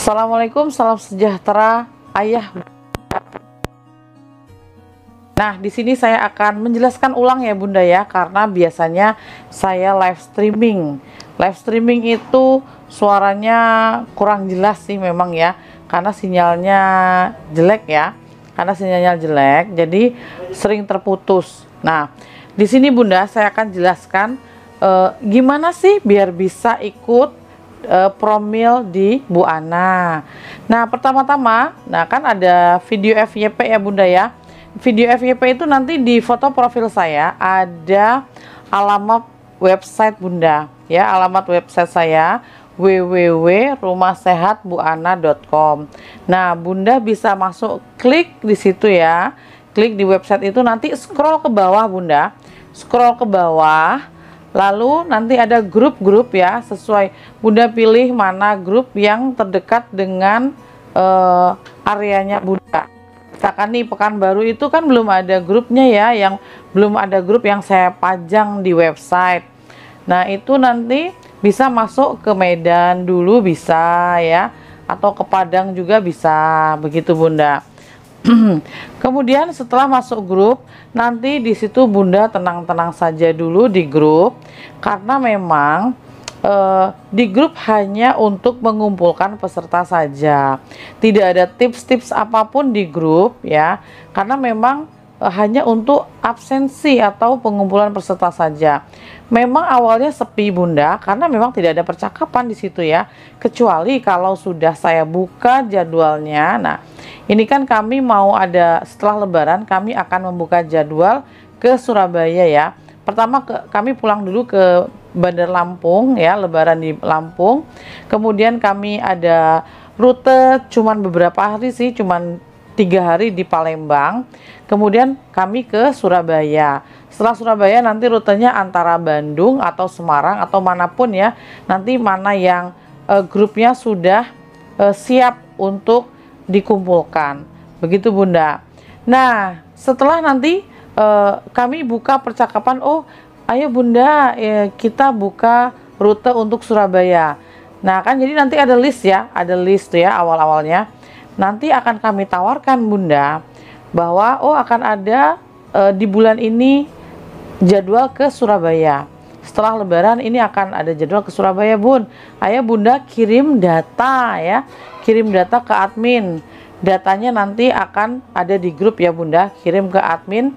Assalamualaikum, salam sejahtera ayah. Nah, di sini saya akan menjelaskan ulang ya Bunda ya, karena biasanya saya live streaming. Live streaming itu suaranya kurang jelas sih memang ya, karena sinyalnya jelek ya. Karena sinyalnya jelek, jadi sering terputus. Nah, di sini Bunda saya akan jelaskan gimana sih biar bisa ikut promil di Bu Ana. Nah, pertama-tama, nah kan ada video FYP ya Bunda ya. Video FYP itu nanti di foto profil saya ada alamat website Bunda ya, alamat website saya www.rumahsehatbuana.com. Nah, Bunda bisa masuk klik di situ ya. Klik di website itu, nanti scroll ke bawah Bunda. Scroll ke bawah, lalu nanti ada grup-grup ya, sesuai Bunda pilih mana grup yang terdekat dengan areanya Bunda. Misalkan nih Pekanbaru itu kan belum ada grupnya ya, yang belum ada grup yang saya pajang di website. Nah, itu nanti bisa masuk ke Medan dulu bisa ya, atau ke Padang juga bisa, begitu Bunda. Kemudian setelah masuk grup, nanti di situ Bunda tenang-tenang saja dulu di grup, karena memang di grup hanya untuk mengumpulkan peserta saja, tidak ada tips-tips apapun di grup ya, karena memang hanya untuk absensi atau pengumpulan peserta saja. Memang awalnya sepi Bunda, karena memang tidak ada percakapan di situ ya, kecuali kalau sudah saya buka jadwalnya. Nah, ini kan kami mau ada setelah Lebaran, kami akan membuka jadwal ke Surabaya ya. Pertama kami pulang dulu ke Bandar Lampung ya, Lebaran di Lampung. Kemudian kami ada rute cuman beberapa hari sih, cuman 3 hari di Palembang. Kemudian kami ke Surabaya. Setelah Surabaya nanti rutenya antara Bandung atau Semarang atau manapun ya. Nanti mana yang grupnya sudah siap untuk dikumpulkan. Begitu Bunda. Nah, setelah nanti kami buka percakapan, oh ayo Bunda, kita buka rute untuk Surabaya. Nah kan jadi nanti ada list ya, ada list ya awal-awalnya. Nanti akan kami tawarkan Bunda bahwa oh akan ada di bulan ini jadwal ke Surabaya. Setelah Lebaran ini akan ada jadwal ke Surabaya Bun. Ayo Bunda kirim data ya, kirim data ke admin. Datanya nanti akan ada di grup ya Bunda, kirim ke admin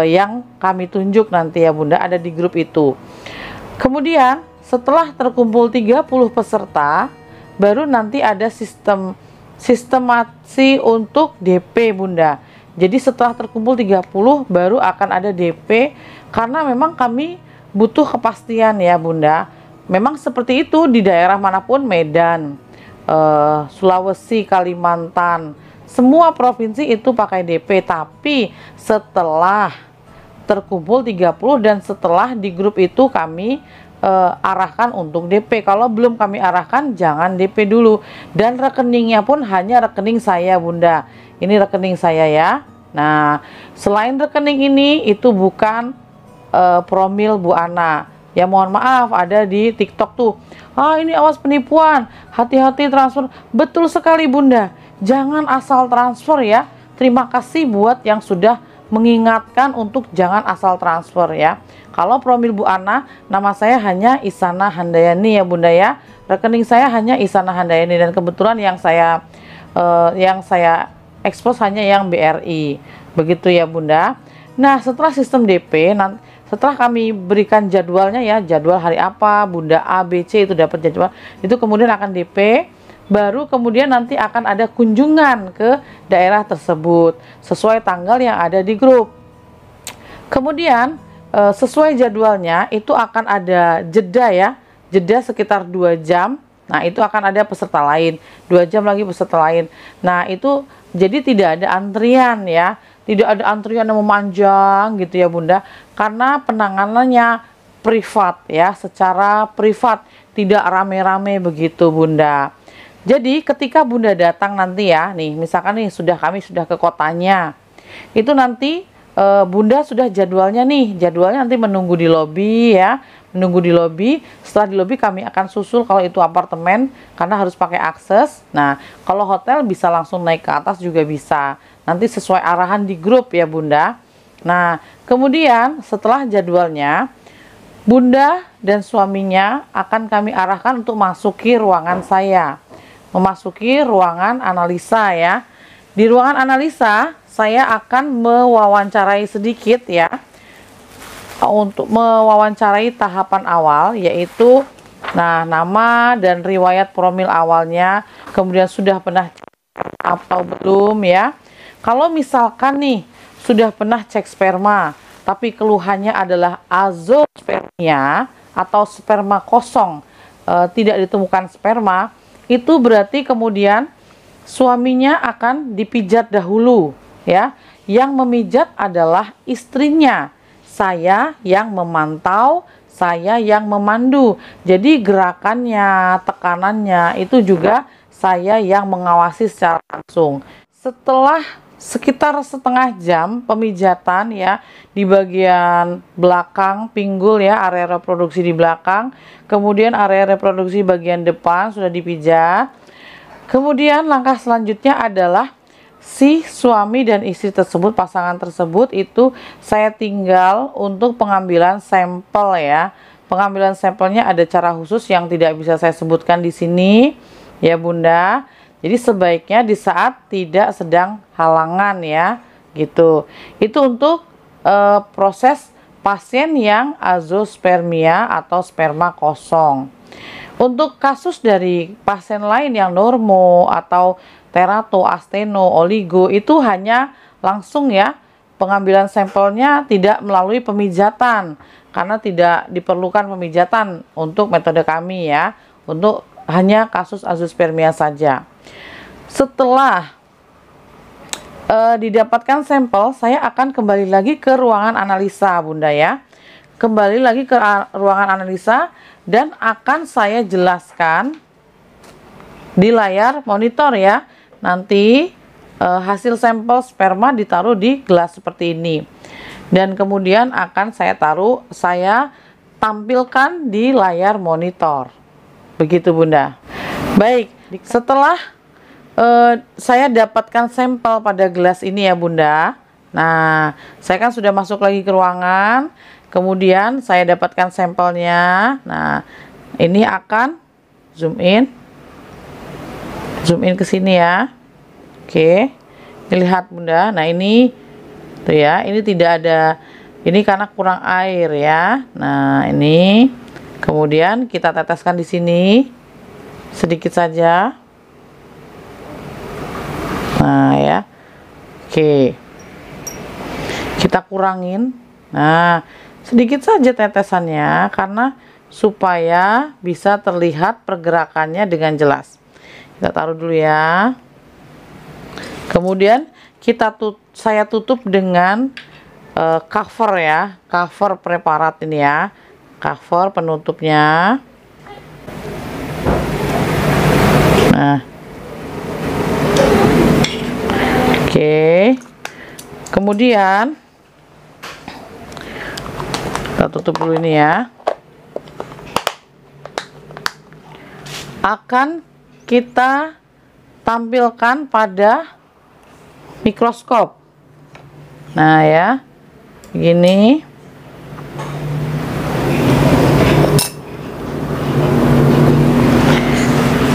yang kami tunjuk nanti ya Bunda, ada di grup itu. Kemudian setelah terkumpul 30 peserta, baru nanti ada sistemasi untuk DP Bunda. Jadi setelah terkumpul 30 baru akan ada DP, karena memang kami butuh kepastian ya Bunda. Memang seperti itu di daerah manapun, Medan, Sulawesi, Kalimantan, semua provinsi itu pakai DP, tapi setelah terkumpul 30 dan setelah di grup itu kami arahkan untuk DP. Kalau belum kami arahkan jangan DP dulu, dan rekeningnya pun hanya rekening saya Bunda. Ini rekening saya ya. Nah, selain rekening ini itu bukan promil Bu Ana. Ya mohon maaf, ada di TikTok tuh. Ah ini awas penipuan, hati-hati transfer. Betul sekali Bunda. Jangan asal transfer ya. Terima kasih buat yang sudah mengingatkan untuk jangan asal transfer ya. Kalau promil Bu Ana, nama saya hanya Isana Handayani ya Bunda ya. Rekening saya hanya Isana Handayani, dan kebetulan yang saya expose hanya yang BRI. Begitu ya Bunda. Nah, setelah sistem DP, setelah kami berikan jadwalnya ya, jadwal hari apa, Bunda A, B, C itu dapat jadwal, itu kemudian akan DP. Baru kemudian nanti akan ada kunjungan ke daerah tersebut sesuai tanggal yang ada di grup. Kemudian sesuai jadwalnya itu akan ada jeda ya, jeda sekitar 2 jam. Nah itu akan ada peserta lain, 2 jam lagi peserta lain. Nah itu jadi tidak ada antrian ya, tidak ada antrian yang memanjang gitu ya Bunda, karena penanganannya privat ya, secara privat, tidak rame-rame begitu Bunda. Jadi ketika Bunda datang nanti ya, nih misalkan nih kami sudah ke kotanya, itu nanti Bunda sudah jadwalnya nih, jadwalnya nanti menunggu di lobi ya, menunggu di lobi. Setelah di lobi kami akan susul kalau itu apartemen, karena harus pakai akses. Nah, kalau hotel bisa langsung naik ke atas juga bisa. Nanti sesuai arahan di grup ya Bunda. Nah, kemudian setelah jadwalnya, Bunda dan suaminya akan kami arahkan untuk masuki ruangan saya. Memasuki ruangan analisa ya. Di ruangan analisa, saya akan mewawancarai sedikit ya. Untuk mewawancarai tahapan awal, yaitu nama dan riwayat promil awalnya, kemudian sudah pernah atau belum ya. Kalau misalkan nih sudah pernah cek sperma tapi keluhannya adalah azospermia atau sperma kosong, tidak ditemukan sperma, itu berarti kemudian suaminya akan dipijat dahulu ya. Yang memijat adalah istrinya. Saya yang memantau, saya yang memandu. Jadi gerakannya, tekanannya itu juga saya yang mengawasi secara langsung. Setelah sekitar setengah jam pemijatan ya di bagian belakang pinggul ya, area reproduksi di belakang, kemudian area reproduksi bagian depan sudah dipijat. Kemudian langkah selanjutnya adalah si suami dan istri tersebut, pasangan tersebut itu saya tinggal untuk pengambilan sampel ya. Pengambilan sampelnya ada cara khusus yang tidak bisa saya sebutkan di sini ya Bunda. Jadi sebaiknya di saat tidak sedang halangan ya, gitu. Itu untuk proses pasien yang azospermia atau sperma kosong. Untuk kasus dari pasien lain yang normo atau terato, asteno, oligo, itu hanya langsung ya, pengambilan sampelnya tidak melalui pemijatan, karena tidak diperlukan pemijatan untuk metode kami ya, untuk hanya kasus azospermia saja. Setelah didapatkan sampel, saya akan kembali lagi ke ruangan analisa Bunda ya, kembali lagi ke ruangan analisa dan akan saya jelaskan di layar monitor ya. Nanti hasil sampel sperma ditaruh di gelas seperti ini, dan kemudian akan saya tampilkan di layar monitor, begitu Bunda. Baik, setelah saya dapatkan sampel pada gelas ini ya Bunda. Nah, saya kan sudah masuk lagi ke ruangan, kemudian saya dapatkan sampelnya. Nah, ini akan zoom in ke sini ya. Oke, dilihat Bunda. Nah ini tuh ya, ini tidak ada, ini karena kurang air ya. Nah ini kemudian kita teteskan di sini sedikit saja. Nah ya, oke, kita kurangin. Nah sedikit saja tetesannya, karena supaya bisa terlihat pergerakannya dengan jelas. Kita taruh dulu ya. Kemudian saya tutup dengan cover ya, cover preparat ini ya, cover penutupnya. Nah, oke. Kemudian kita tutup dulu ini ya. Akan kita tampilkan pada mikroskop. Nah ya, begini.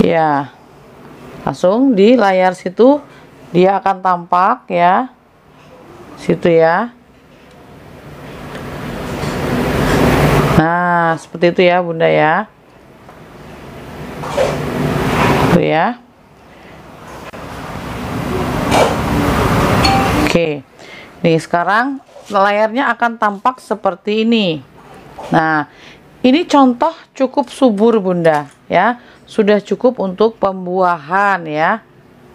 Ya, langsung di layar situ dia akan tampak ya, situ ya. Nah seperti itu ya Bunda ya, itu ya. Oke, nih sekarang layarnya akan tampak seperti ini. Nah, ini contoh cukup subur Bunda ya, sudah cukup untuk pembuahan ya.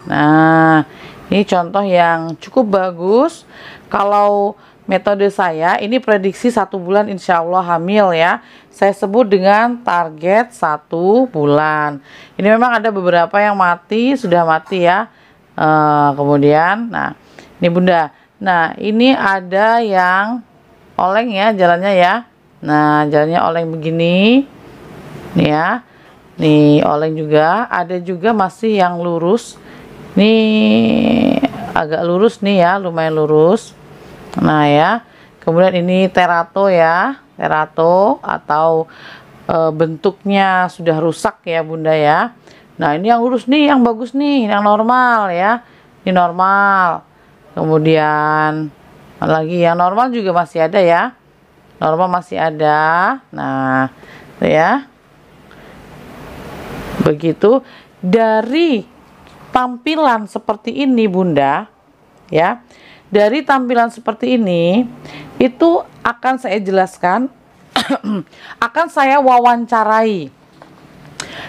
Nah, ini contoh yang cukup bagus. Kalau metode saya ini prediksi 1 bulan insya Allah hamil ya. Saya sebut dengan target 1 bulan. Ini memang ada beberapa yang mati, sudah mati ya. Kemudian, nah ini Bunda. Nah ini ada yang oleng ya jalannya ya. Nah, jalannya oleng begini. Nih ya. Nih, oleng juga. Ada juga masih yang lurus. Nih agak lurus nih ya, lumayan lurus. Nah ya. Kemudian ini terato ya. Terato atau bentuknya sudah rusak ya Bunda ya. Nah, ini yang lurus nih, yang bagus nih, yang normal ya. Ini normal. Kemudian lagi yang normal juga masih ada ya. Normal masih ada. Nah, itu ya. Begitu dari tampilan seperti ini Bunda, ya. Dari tampilan seperti ini itu akan saya jelaskan akan saya wawancarai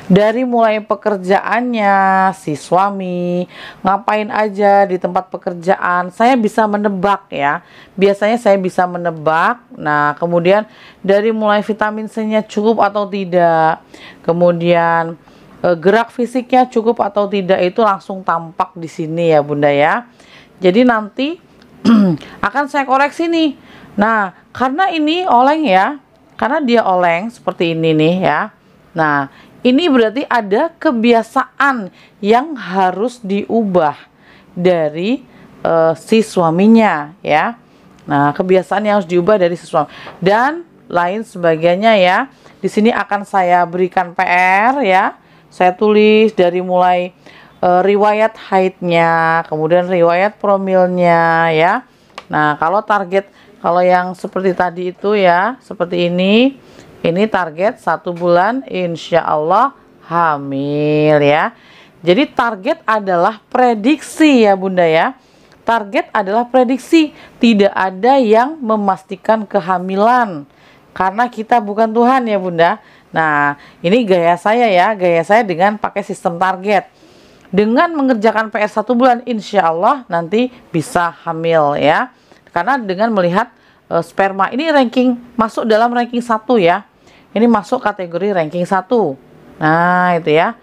dari mulai pekerjaannya si suami ngapain aja di tempat pekerjaan. Saya bisa menebak ya, biasanya saya bisa menebak. Nah, kemudian dari mulai vitamin C-nya cukup atau tidak, kemudian gerak fisiknya cukup atau tidak, itu langsung tampak di sini ya Bunda ya. Jadi nanti akan saya koreksi nih. Nah, karena ini oleng ya, karena dia oleng seperti ini nih ya. Nah, ini berarti ada kebiasaan yang harus diubah dari si suaminya ya. Nah, kebiasaan yang harus diubah dari si suami dan lain sebagainya ya. Di sini akan saya berikan PR ya. Saya tulis dari mulai riwayat haidnya, kemudian riwayat promilnya ya. Nah, kalau yang seperti tadi itu ya, seperti ini target 1 bulan insya Allah hamil ya. Jadi target adalah prediksi ya Bunda ya. Target adalah prediksi, tidak ada yang memastikan kehamilan karena kita bukan Tuhan ya Bunda. Nah, ini gaya saya ya, gaya saya dengan pakai sistem target. Dengan mengerjakan PR 1 bulan insya Allah nanti bisa hamil ya. Karena dengan melihat sperma ini ranking masuk dalam ranking 1 ya. Ini masuk kategori ranking 1. Nah, itu ya.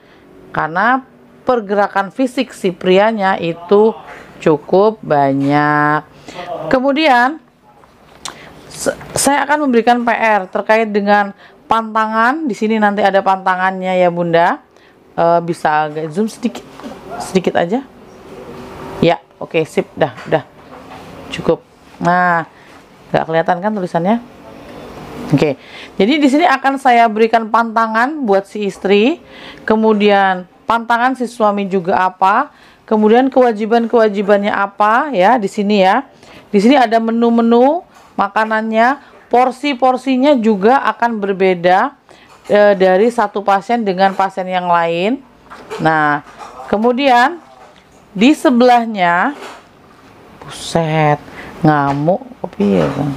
Karena pergerakan fisik si prianya itu cukup banyak. Kemudian saya akan memberikan PR terkait dengan pantangan. Di sini nanti ada pantangannya ya Bunda. Bisa agak zoom sedikit aja. Ya, oke, sip, udah cukup. Nah, nggak kelihatan kan tulisannya? Oke, jadi di sini akan saya berikan pantangan buat si istri, kemudian pantangan si suami juga apa, kemudian kewajibannya apa ya di sini ya. Di sini ada menu-menu makanannya, porsi-porsinya juga akan berbeda dari satu pasien dengan pasien yang lain. Nah, kemudian di sebelahnya, buset, ngamuk kopi ya kan.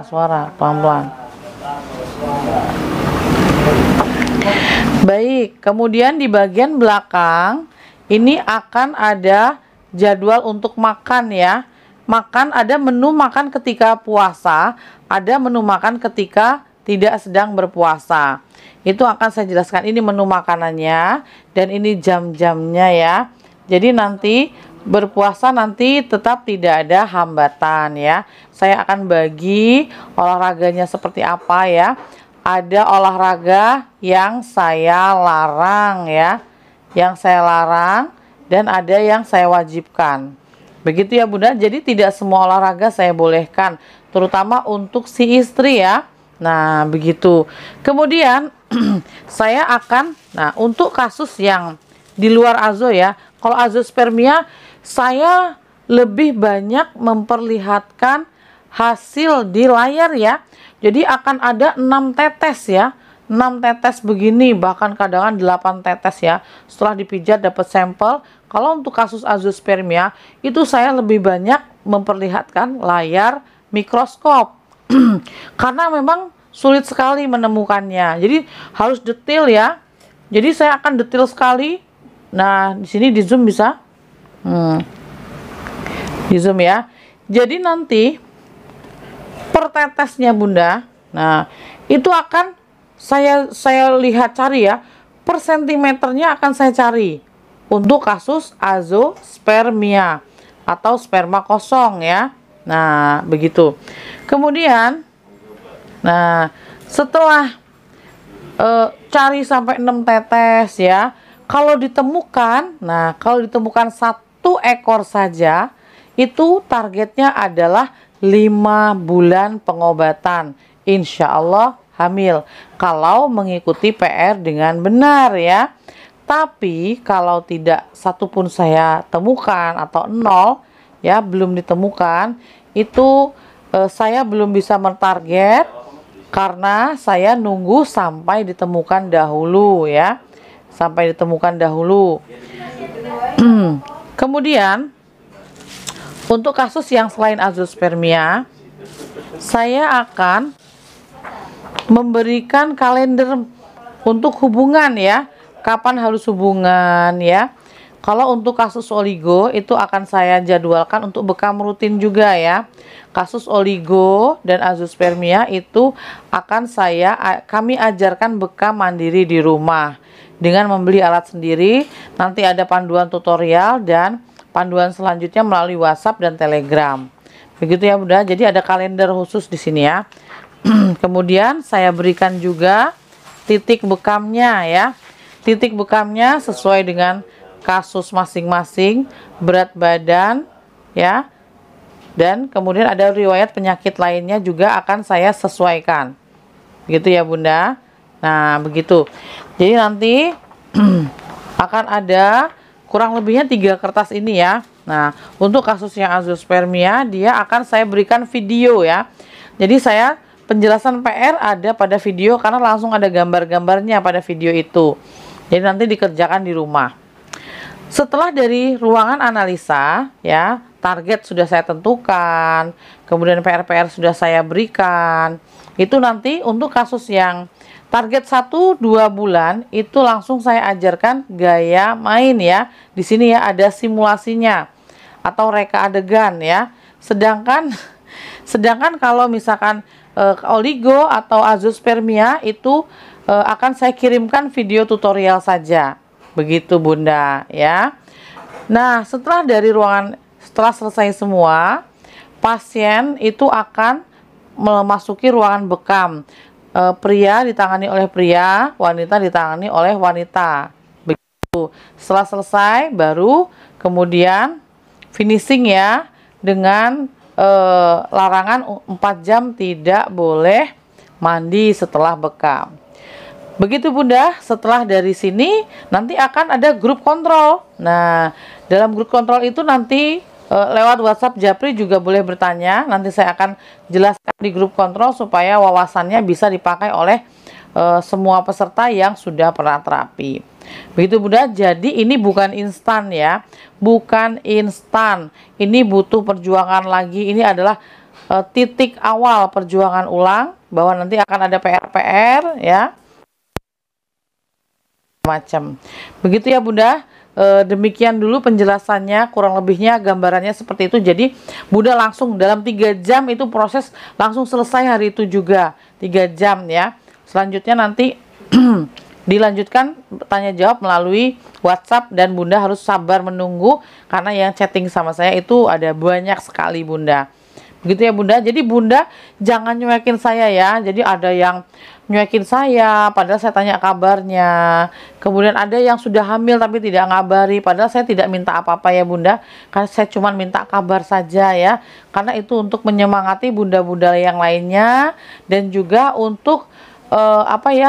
Suara pelan-pelan. Baik, kemudian di bagian belakang ini akan ada jadwal untuk makan ya. Makan, ada menu makan ketika puasa, ada menu makan ketika tidak sedang berpuasa. Itu akan saya jelaskan, ini menu makanannya dan ini jam-jamnya ya. Jadi nanti berpuasa nanti tetap tidak ada hambatan ya. Saya akan bagi olahraganya seperti apa ya. Ada olahraga yang saya larang ya, yang saya larang, dan ada yang saya wajibkan. Begitu ya Bunda. Jadi tidak semua olahraga saya bolehkan, terutama untuk si istri ya. Nah, begitu. Kemudian saya akan, nah untuk kasus yang di luar azo ya, kalau azospermia saya lebih banyak memperlihatkan hasil di layar ya. Jadi akan ada 6 tetes ya, 6 tetes begini, bahkan kadang 8 tetes ya. Setelah dipijat dapat sampel. Kalau untuk kasus azospermia itu saya lebih banyak memperlihatkan layar mikroskop. Karena memang sulit sekali menemukannya. Jadi harus detail ya. Jadi saya akan detail sekali. Nah, di sini di zoom bisa. Di zoom ya. Jadi nanti per tetesnya Bunda. Nah, itu akan saya lihat cari ya. Per sentimeternya akan saya cari untuk kasus azospermia atau sperma kosong ya. Nah, begitu. Kemudian Nah, setelah cari sampai 6 tetes ya. Kalau ditemukan, nah kalau ditemukan 1 ekor saja, itu targetnya adalah 5 bulan pengobatan. Insya Allah hamil. Kalau mengikuti PR dengan benar ya. Tapi kalau tidak satu pun saya temukan atau 0 ya, belum ditemukan, itu saya belum bisa mentarget. Karena saya nunggu sampai ditemukan dahulu ya. Sampai ditemukan dahulu. Kemudian untuk kasus yang selain azoospermia, saya akan memberikan kalender untuk hubungan ya. Kapan harus hubungan ya. Kalau untuk kasus oligo itu akan saya jadwalkan untuk bekam rutin juga ya. Kasus oligo dan azoospermia itu akan kami ajarkan bekam mandiri di rumah dengan membeli alat sendiri. Nanti ada panduan tutorial dan panduan selanjutnya melalui WhatsApp dan Telegram. Begitu ya Bunda. Jadi ada kalender khusus di sini ya. Kemudian saya berikan juga titik bekamnya ya. Titik bekamnya sesuai dengan kasus masing-masing, berat badan ya, dan kemudian ada riwayat penyakit lainnya juga akan saya sesuaikan, gitu ya Bunda. Nah begitu, jadi nanti akan ada kurang lebihnya 3 kertas ini ya. Nah untuk kasus yang azoospermia, dia akan saya berikan video ya. Jadi saya penjelasan PR ada pada video karena langsung ada gambar-gambarnya pada video itu. Jadi nanti dikerjakan di rumah. Setelah dari ruangan analisa ya, target sudah saya tentukan, kemudian PR-PR sudah saya berikan. Itu nanti untuk kasus yang target 1-2 bulan itu langsung saya ajarkan gaya main ya. Di sini ya ada simulasinya atau reka adegan ya. Sedangkan kalau misalkan oligo atau azoospermia itu akan saya kirimkan video tutorial saja. Begitu Bunda ya. Nah setelah selesai semua, pasien itu akan memasuki ruangan bekam. Pria ditangani oleh pria, wanita ditangani oleh wanita. Begitu. Setelah selesai baru kemudian finishing ya, dengan larangan 4 jam tidak boleh mandi setelah bekam. Begitu Bunda. Setelah dari sini nanti akan ada grup kontrol. Nah dalam grup kontrol itu nanti lewat WhatsApp Japri juga boleh bertanya. Nanti saya akan jelaskan di grup kontrol supaya wawasannya bisa dipakai oleh semua peserta yang sudah pernah terapi. Begitu Bunda. Jadi ini bukan instan ya, bukan instan. Ini butuh perjuangan lagi. Ini adalah titik awal perjuangan ulang, bahwa nanti akan ada PR-PR ya, macam begitu ya Bunda. Demikian dulu penjelasannya, kurang lebihnya gambarannya seperti itu. Jadi Bunda langsung dalam 3 jam itu proses langsung selesai hari itu juga 3 jam ya. Selanjutnya nanti dilanjutkan tanya jawab melalui WhatsApp dan Bunda harus sabar menunggu karena yang chatting sama saya itu ada banyak sekali Bunda. Begitu ya Bunda. Jadi Bunda jangan nyuekin saya ya. Jadi ada yang nyuekin saya padahal saya tanya kabarnya. Kemudian ada yang sudah hamil tapi tidak ngabari padahal saya tidak minta apa-apa ya Bunda. Karena saya cuma minta kabar saja ya. Karena itu untuk menyemangati bunda-bunda yang lainnya dan juga untuk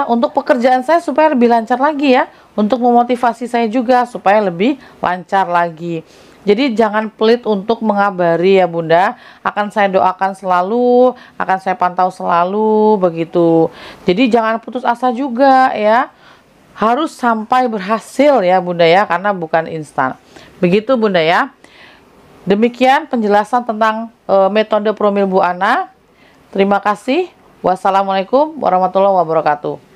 untuk pekerjaan saya supaya lebih lancar lagi ya. Untuk memotivasi saya juga supaya lebih lancar lagi. Jadi jangan pelit untuk mengabari ya Bunda. Akan saya doakan selalu, akan saya pantau selalu begitu. Jadi jangan putus asa juga ya. Harus sampai berhasil ya Bunda ya, karena bukan instan. Begitu Bunda ya. Demikian penjelasan tentang metode Promil Bu Ana. Terima kasih. Wassalamualaikum warahmatullahi wabarakatuh.